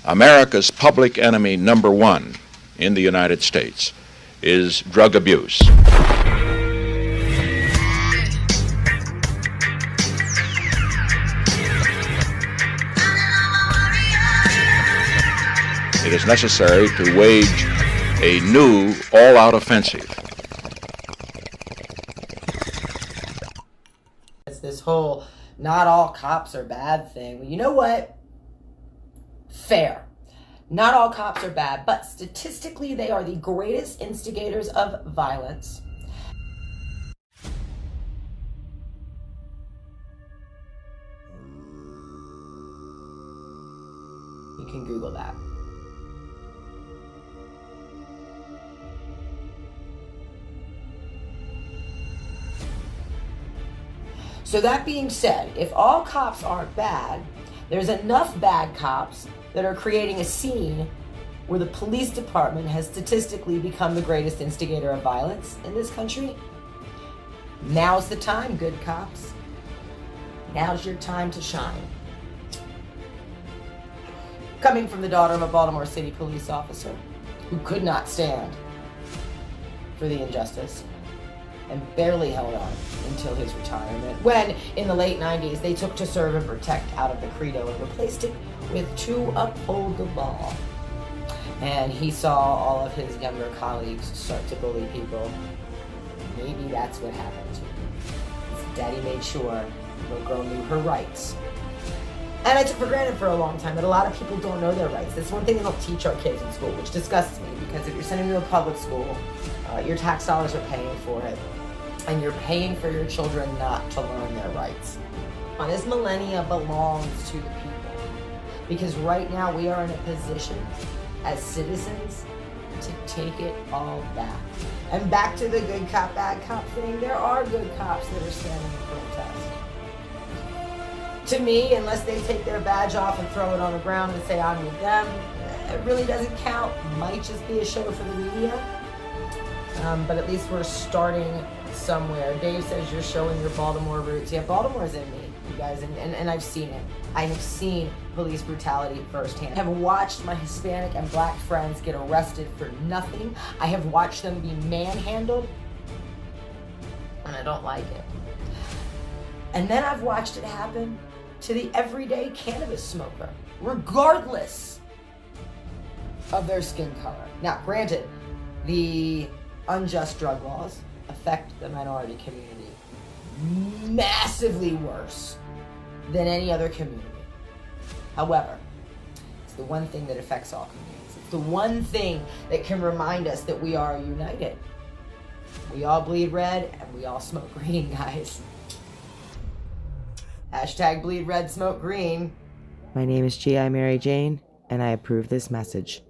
America's public enemy number one in the United States is drug abuse. It is necessary to wage a new all-out offensive. It's this whole not all cops are bad thing. Well, you know what? Fair. Not all cops are bad, but statistically they are the greatest instigators of violence. You can Google that. So that being said, if all cops aren't bad, there's enough bad cops that are creating a scene where the police department has statistically become the greatest instigator of violence in this country. Now's the time, good cops. Now's your time to shine. Coming from the daughter of a Baltimore City police officer who could not stand for the injustice and barely held on until his retirement, when in the late 90s they took to serve and protect out of the credo and replaced it with to uphold the law. And he saw all of his younger colleagues start to bully people. Maybe that's what happened. His daddy made sure little girl knew her rights. And I took for granted for a long time that a lot of people don't know their rights. That's one thing they don't teach our kids in school, which disgusts me, because if you're sending them to a public school, your tax dollars are paying for it, and you're paying for your children not to learn their rights. This millennia belongs to the people, because right now we are in a position as citizens to take it all back. And back to the good cop, bad cop thing, there are good cops that are standing in protest. To me, unless they take their badge off and throw it on the ground and say I'm with them, it really doesn't count. Might just be a show for the media. But at least we're starting somewhere. Dave says you're showing your Baltimore roots. Yeah, Baltimore's in me, you guys, and I've seen it. I have seen police brutality firsthand. I have watched my Hispanic and Black friends get arrested for nothing. I have watched them be manhandled, and I don't like it. And then I've watched it happen to the everyday cannabis smoker, regardless of their skin color. Now, granted, the unjust drug laws affect the minority community massively worse than any other community. However, it's the one thing that affects all communities. It's the one thing that can remind us that we are united. We all bleed red and we all smoke green, guys. Hashtag bleed red, smoke green. My name is G.I. Mary Jane, and I approve this message.